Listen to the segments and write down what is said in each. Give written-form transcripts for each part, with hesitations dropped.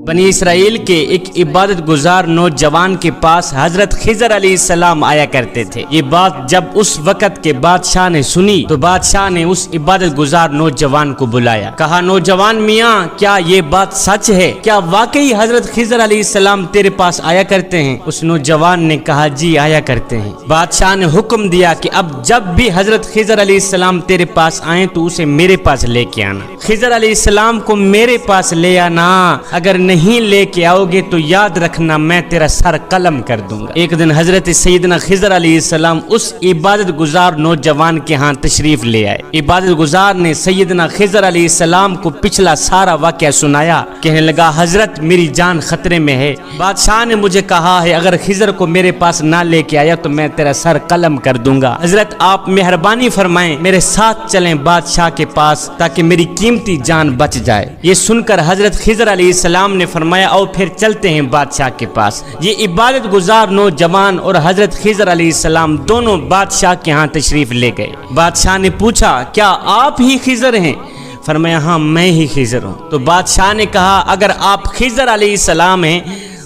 बनी इसराइल के एक इबादत गुजार नौजवान के पास हजरत खिजर अलैहिस्सलाम आया करते थे। ये बात जब उस वक़्त के बादशाह ने सुनी तो बादशाह ने उस इबादत गुजार नौजवान को बुलाया। कहा, नौजवान मियाँ, क्या ये बात सच है? क्या वाकई हजरत खिजर अलैहिस्सलाम तेरे पास आया करते हैं? उस नौजवान ने कहा, जी आया करते हैं। बादशाह ने हुक्म दिया कि अब जब भी हजरत खिजर अलैहिस्सलाम तेरे पास आए तो उसे मेरे पास लेके आना। खिजर अलैहिस्सलाम को मेरे पास ले आना, अगर नहीं लेके आओगे तो याद रखना मैं तेरा सर कलम कर दूंगा। एक दिन हजरत सैयदना खिजर अलैहिस्सलाम उस इबादत गुजार नौजवान के यहाँ तशरीफ ले आए। इबादत गुजार ने सैयदना खिजर अलैहिस्सलाम को पिछला सारा वाक़या सुनाया। कहने लगा, हजरत मेरी जान खतरे में है। बादशाह ने मुझे कहा है अगर खिजर को मेरे पास ना लेके आया तो मैं तेरा सर कलम कर दूंगा। हजरत आप मेहरबानी फरमाएं, मेरे साथ चलें बादशाह के पास ताकि मेरी कीमती जान बच जाए। ये सुनकर हजरत खिजर अलैहिस्सलाम ने फरमाया, आओ फिर चलते हैं बादशाह के पास। ये इबादत गुजार नौजवान और हजरत खिजर अलैहिस्सलाम दोनों बादशाह के यहाँ तशरीफ ले गए। बादशाह ने पूछा, क्या आप ही खिजर हैं? फरमाया, हाँ मैं ही खिजर हूँ। तो बादशाह ने कहा, अगर आप खिजर अलैहिस्सलाम हैं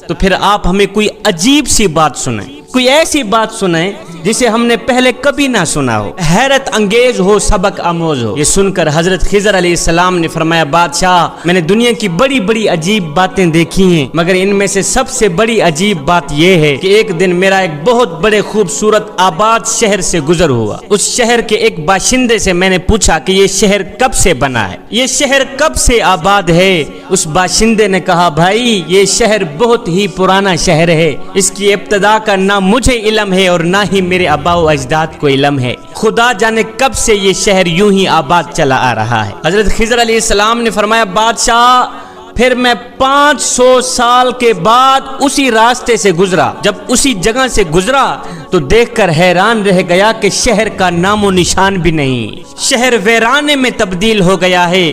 तो फिर आप हमें कोई अजीब सी बात सुनाएं, कोई ऐसी बात सुनाएं जिसे हमने पहले कभी ना सुना हो, हैरत अंगेज हो, सबक आमोज हो। ये सुनकर हजरत खिजर अलैहिस्सलाम ने फरमाया, बादशाह मैंने दुनिया की बड़ी बड़ी अजीब बातें देखी हैं, मगर इनमें से सबसे बड़ी अजीब बात यह है कि एक दिन मेरा एक बहुत बड़े खूबसूरत आबाद शहर से गुजर हुआ। उस शहर के एक बाशिंदे से मैंने पूछा कि ये शहर कब से बना है, ये शहर कब से आबाद है? उस बाशिंदे ने कहा, भाई ये शहर बहुत ही पुराना शहर है, इसकी इब्तिदा का ना मुझे इल्म है और ना ही मेरे आबाओ अजदाद को इल्म है। खुदा जाने कब से ये शहर यूं ही आबाद चला आ रहा है। हजरत खिजर अलैहिस्सलाम ने फरमाया, बादशाह फिर मैं 500 साल के बाद उसी रास्ते से गुजरा। जब उसी जगह से गुजरा तो देखकर हैरान रह गया कि शहर का नामो निशान भी नहीं। शहर वीराने में तब्दील हो गया है,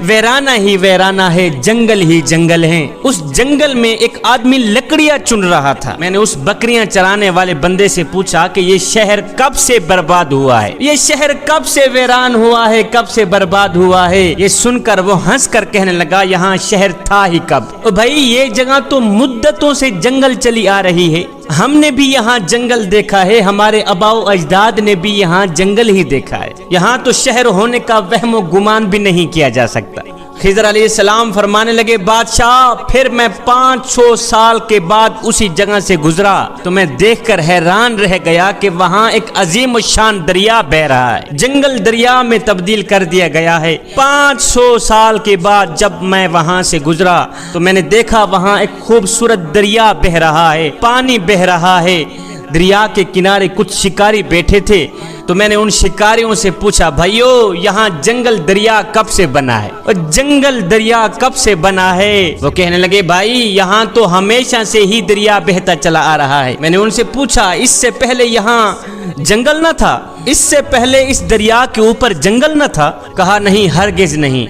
वीराना ही वीराना है, जंगल ही जंगल है। उस जंगल में एक आदमी लकड़ियां चुन रहा था। मैंने उस बकरियां चराने वाले बंदे से पूछा कि ये शहर कब से बर्बाद हुआ है, ये शहर कब से वीरान हुआ है, कब से बर्बाद हुआ है? ये सुनकर वो हंस कर कहने लगा, यहाँ शहर था ही कब? ओ भाई ये जगह तो मुद्दतों से जंगल चली आ रही है, हमने भी यहाँ जंगल देखा है, हमारे आबाओ अजदाद ने भी यहाँ जंगल ही देखा है, यहाँ तो शहर होने का वहमो गुमान भी नहीं किया जा सकता। खिजर अलैहिस्सलाम फरमाने लगे, बादशाह फिर मैं 500 साल के बाद उसी जगह से गुजरा तो मैं देखकर हैरान रह गया कि वहाँ एक अजीम शान दरिया बह रहा है, जंगल दरिया में तब्दील कर दिया गया है। 500 साल के बाद जब मैं वहाँ से गुजरा तो मैंने देखा वहाँ एक खूबसूरत दरिया बह रहा है, पानी बह रहा है। दरिया के किनारे कुछ शिकारी बैठे थे तो मैंने उन शिकारियों से पूछा, भाइयों यहाँ जंगल दरिया कब से बना है? और जंगल दरिया कब से बना है? वो कहने लगे, भाई यहाँ तो हमेशा से ही दरिया बहता चला आ रहा है। मैंने उनसे पूछा, इससे पहले यहाँ जंगल न था? इससे पहले इस दरिया के ऊपर जंगल न था? कहा, नहीं हरगिज नहीं,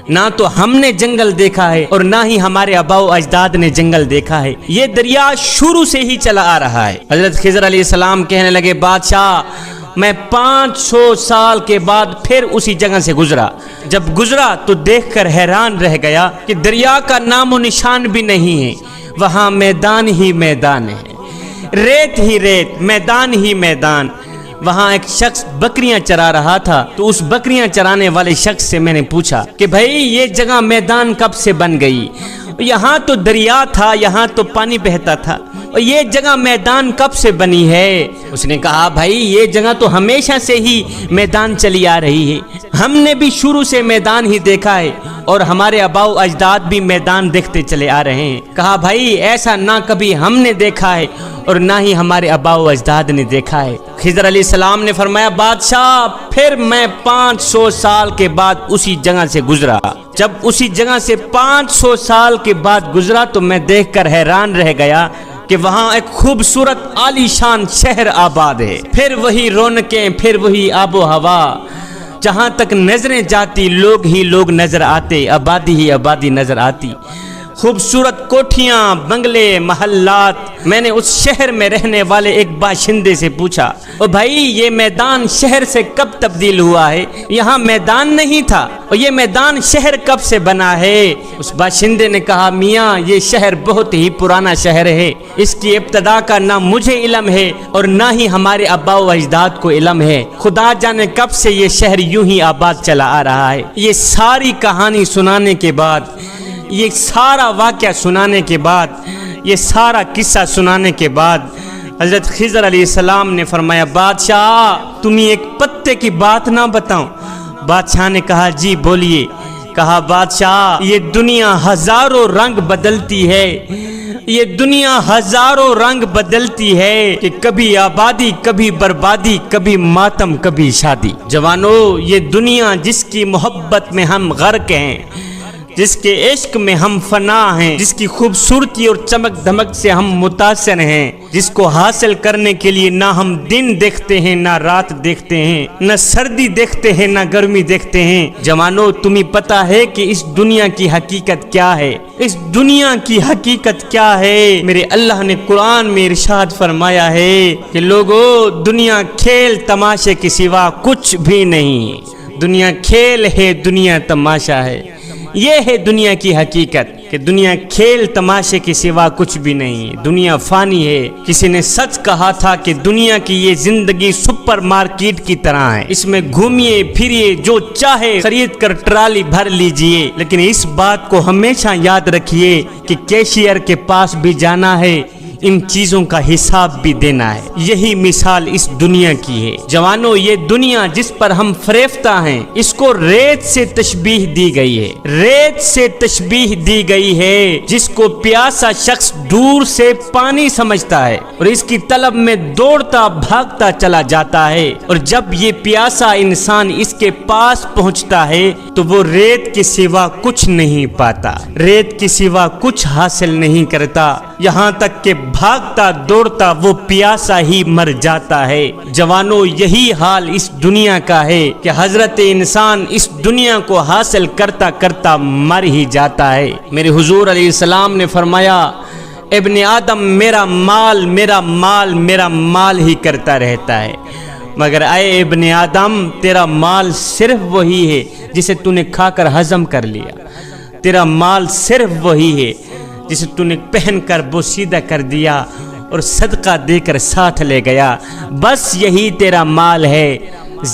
ना तो हमने जंगल देखा है और ना ही हमारे आबाओ अजदाद ने जंगल देखा है, ये दरिया शुरू से ही चला आ रहा है। हजरत खिजर अलैहिस्सलाम कहने लगे, बादशाह मैं 500 साल के बाद फिर उसी जगह से गुजरा। जब गुजरा तो देखकर हैरान रह गया कि दरिया का नामो निशान भी नहीं है, वहाँ मैदान ही मैदान है, रेत ही रेत, मैदान ही मैदान। वहाँ एक शख्स बकरियां चरा रहा था तो उस बकरियां चराने वाले शख्स से मैंने पूछा कि भाई ये जगह मैदान कब से बन गई? यहाँ तो दरिया था, यहाँ तो पानी बहता था, और ये जगह मैदान कब से बनी है? उसने कहा, भाई ये जगह तो हमेशा से ही मैदान चली आ रही है, हमने भी शुरू से मैदान ही देखा है और हमारे आबाओ अजदाद भी मैदान देखते चले आ रहे हैं। कहा, भाई ऐसा ना कभी हमने देखा है और ना ही हमारे आबाओ अजदाद ने देखा है। खिजर अलैहिस्सलाम ने फरमाया, बादशाह फिर मैं 500 साल के बाद उसी जगह से गुजरा। जब उसी जगह से 500 साल के बाद गुजरा तो मैं देखकर हैरान रह गया कि वहाँ एक खूबसूरत आलीशान शहर आबाद है। फिर वही रौनकें, फिर वही आबो हवा, जहाँ तक नजरें जाती लोग ही लोग नजर आते, आबादी ही आबादी नजर आती। خوبصورت کوٹھیاں، بنگلے، محلات۔ میں نے اس شہر میں رہنے والے ایک باشندے سے پوچھا، او بھائی یہ میدان شہر سے کب تبدیل ہوا ہے؟ یہاں میدان نہیں تھا، اور یہ میدان شہر کب سے بنا ہے؟ اس باشندے نے کہا، میاں یہ شہر بہت ہی پرانا شہر ہے، اس کی ابتدا کا نہ مجھے علم ہے اور نہ ہی ہمارے آباء و اجداد کو علم ہے، خدا جانے کب سے یہ شہر یوں ہی آباد چلا آ رہا ہے۔ یہ ساری کہانی سنانے کے بعد، یہ سارا واقعہ سنانے کے بعد، یہ سارا قصہ سنانے کے بعد حضرت خضر علیہ السلام نے فرمایا، بادشاہ تمہیں ایک پتے کی بات نہ بتاؤں؟ بادشاہ نے کہا، جی بولیے۔ کہا، بادشاہ یہ دنیا ہزاروں رنگ بدلتی ہے، یہ دنیا ہزاروں رنگ بدلتی ہے کہ کبھی آبادی، کبھی بربادی، کبھی ماتم، کبھی شادی۔ جوانو، یہ دنیا جس کی محبت میں ہم غرق ہیں، جس کے عشق میں ہم فنا ہیں، جس کی خوبصورتی اور چمک دھمک سے ہم متاثر ہیں، جس کو حاصل کرنے کے لیے نہ ہم دن دیکھتے ہیں، نہ رات دیکھتے ہیں، نہ سردی دیکھتے ہیں، نہ گرمی دیکھتے ہیں۔ جوانو، تمہیں پتا ہے کہ اس دنیا کی حقیقت کیا ہے؟ اس دنیا کی حقیقت کیا ہے؟ میرے اللہ نے قرآن میں ارشاد فرمایا ہے کہ لوگو، دنیا کھیل تماشے کے سوا کچھ بھی نہیں۔ دنیا کھیل ہے، دنیا تماشا ہے۔ یہ ہے دنیا کی حقیقت کہ دنیا کھیل تماشے کے سوا کچھ بھی نہیں، دنیا فانی ہے۔ کسی نے سچ کہا تھا کہ دنیا کی یہ زندگی سپر مارکیٹ کی طرح ہے، اس میں گھومیے پھریے، جو چاہے خرید کر ٹرالی بھر لیجئے، لیکن اس بات کو ہمیشہ یاد رکھیے کہ کیشیئر کے پاس بھی جانا ہے، ان چیزوں کا حساب بھی دینا ہے۔ یہی مثال اس دنیا کی ہے۔ جوانو، یہ دنیا جس پر ہم فریفتہ ہیں، اس کو ریت سے تشبیہ دی گئی ہے، ریت سے تشبیہ دی گئی ہے، جس کو پیاسا شخص دور سے پانی سمجھتا ہے اور اس کی طلب میں دوڑتا بھاگتا چلا جاتا ہے، اور جب یہ پیاسا انسان اس کے پاس پہنچتا ہے تو وہ ریت کے سوا کچھ نہیں پاتا، ریت کے سوا کچھ حاصل نہیں کرتا، یہاں تک کہ بھاگتا دوڑتا وہ پیاسا ہی مر جاتا ہے۔ جوانو، یہی حال اس دنیا کا ہے کہ حضرت انسان اس دنیا کو حاصل کرتا کرتا مر ہی جاتا ہے۔ میرے حضور علیہ السلام نے فرمایا، ابن آدم میرا مال میرا مال میرا مال ہی کرتا رہتا ہے، مگر اے ابن آدم، تیرا مال صرف وہی ہے جسے تو نے کھا کر ہضم کر لیا، تیرا مال صرف وہی ہے جسے تو نے پہن کر بوسیدہ کر دیا اور صدقہ دے کر ساتھ لے گیا، بس یہی تیرا مال ہے۔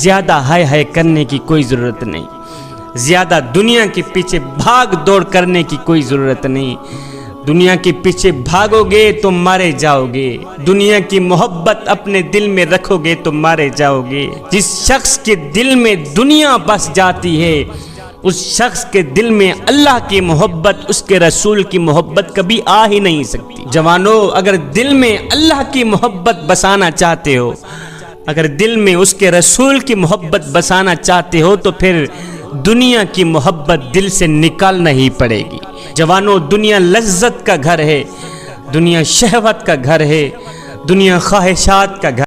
زیادہ ہائے ہائے کرنے کی کوئی ضرورت نہیں، زیادہ دنیا کے پیچھے بھاگ دوڑ کرنے کی کوئی ضرورت نہیں۔ دنیا کے پیچھے بھاگو گے تو مارے جاؤ گے، دنیا کی محبت اپنے دل میں رکھو گے تو مارے جاؤ گے۔ جس شخص کے دل میں دنیا بس جاتی ہے، اس شخص کے دل میں اللہ کی محبت، اس کے رسول کی محبت کبھی آ ہی نہیں سکتی۔ جوانو، اگر دل میں اللہ کی محبت بسانا چاہتے ہو، اگر دل میں اس کے رسول کی محبت بسانا چاہتے ہو، تو پھر دنیا کی محبت دل سے نکالنا ہی پڑے گی۔ جوانو، دنیا لذت کا گھر ہے، دنیا شہوت کا گھر ہے، دنیا خواہشات کا گھر